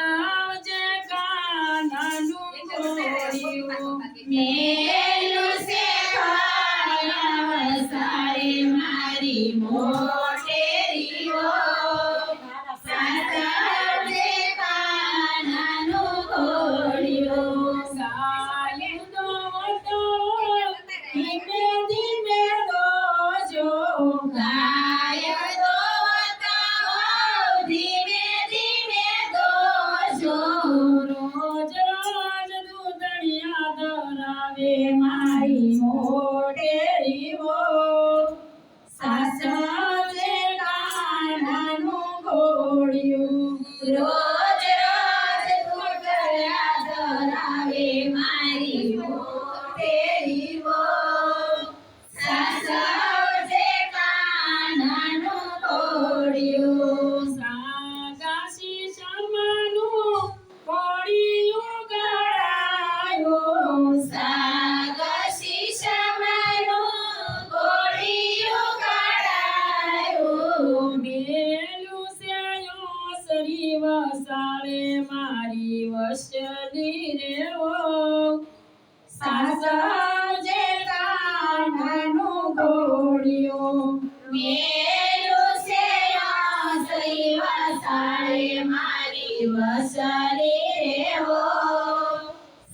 સાસવજે કાનાનું ઘોડિયું મેલું છે ખોડિયા વસારે મારી મોટેરી હો સાસવજે કાનાનું ઘોડિયું સાયુનો તો ધીમે ધીમે દોજો ગાય દોતા ધીમે ધીમે દોજો રોજ રોજ દૂધણિયા ધરાવે મારી મોટેરી હો સાસવજે કાનાનું ઘોડિયું રોજ રોજ દૂધળિયા ધરાવે મારી મોટેરી હો સાસવજે કાનાનું ઘોડિયું સાગાસી શર્માનું ઘોડિયું ગળાયું સાગસી શમનું ઘોડિયું કાઢાયું મેલું છે ઓસરી વસાળે મારી વસલી રે હો સાસવજે કાનાનું ઘોડિયું મેલું છે ઓસરી વસાળે મારી વસરી રે હો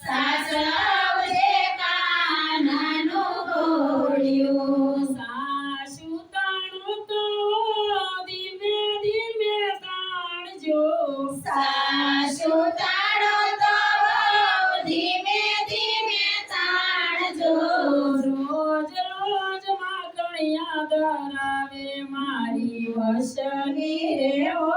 સાસવજે કાનાનું ઘોડિયું સાસુ તાણું તો ધીમે ધીમે તાણજો સાસુ તાળો તો ધીમે ધીમે તાણજો રોજ રોજ માખણિયા ધરાવે મારી વસલી રે હો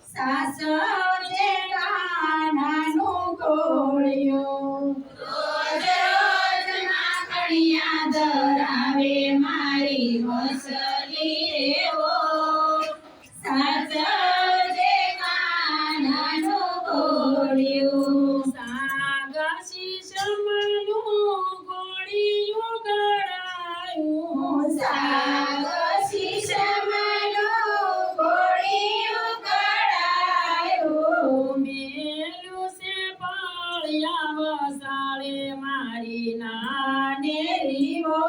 સાસવજે કાનાનું ઘોડિયું રોજ રોજ માખણિયા ધરાવે મારી વસલી રે હો સાસવજે કાનાનું ઘોડિયું સાગાસી શર્માનું ઘોડિયું ગળાયું સાગસી શમનું ઘોડિયું કાઢાયું મેલું છે પાળિયા વસાળે મારી નાનેરી હો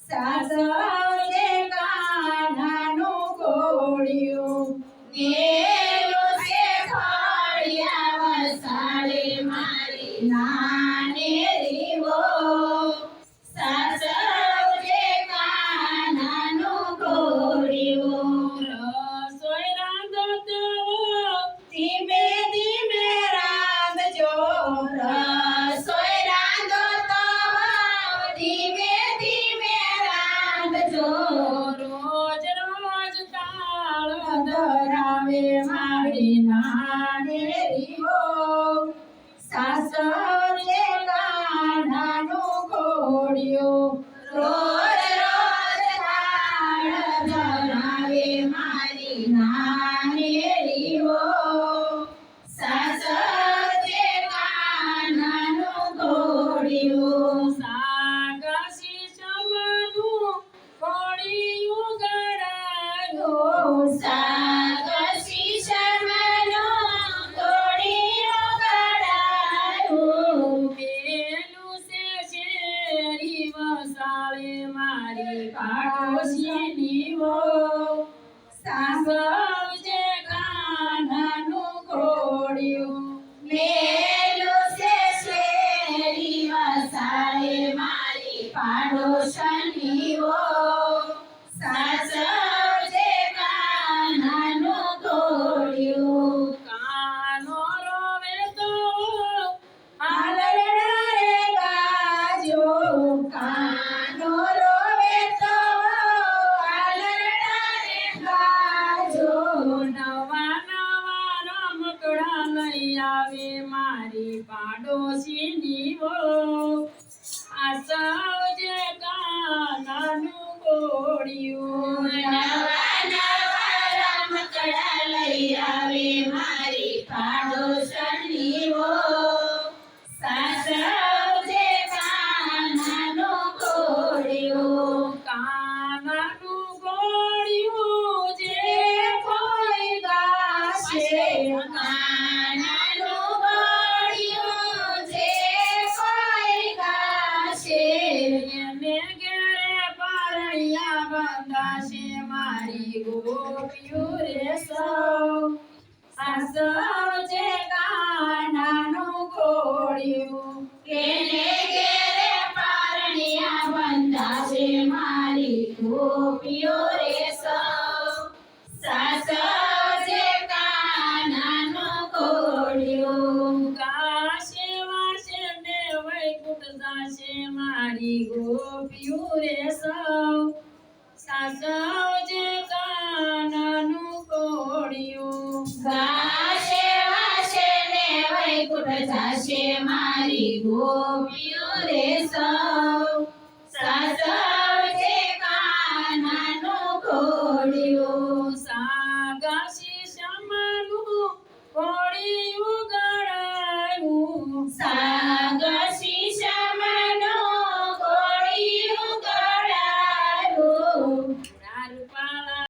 સાસવજે કાનાનું ઘોડિયું મેલું છે ખોડિયા વસાળે મારી નાનેરી હો સાસવજે કાનાનું ઘોડિયું રસોઈ રાંધતો ધીમે ધીમે રાંધજો રસોઈ રાંધો તો ધીમે ધીમે રાંધજો રોજ રોજ તાળ ધરાવે મારી નાનેરી હો સાસવજે કાનાનું ઘોડિયું રોજ રોજ તાળ ધરાવે મારી નાનેરી હો સાસવજે કાનાનું ઘોડિયું સાગાસી શમનું ઘોડિયું ગળાયું સાગસી શમનું ઘોડિયું કાઢાયું મેલું છે શેરી વસાળે મારી પાડોશીની હો સાસવજે કાનાનું ઘોડિયું મેલું છે શેરી વસાળે મારી પાડોશની હો સાસવજે કાનાનું ઘોડિયું કાનો રોવે તો આલરડા રે ગાજો કાનો રોવે તો આલરડા રે ગાજો નવા નવા રમકડા લઈ આવે મારી પાડોશીની હો સાસવજે કાનાનું ઘોડિયું નવા નવા રમકડા લઈ આવે મારી પાડોશની હો સાસવજે કાનાનું ઘોડિયું કાનાનું ઘોડિયું જે કોઈ ગાશે છે ગોપિયું રે સૌ સાસવજે કાનાનું ઘોડિયું કેને ઘેરે પારણિયા બંધાશે મારી ગોપીઓ રે સૌ સાસવજે કાનાનું ઘોડિયું કાશે વાશે ને વૈકુંઠ જાશે મારી ગોપિયું રે સૌ સાસવજે કાનાનું ઘોડિયું ગાશે વાશે ને વૈકુંઠ જાશે મારી ગોપીઓ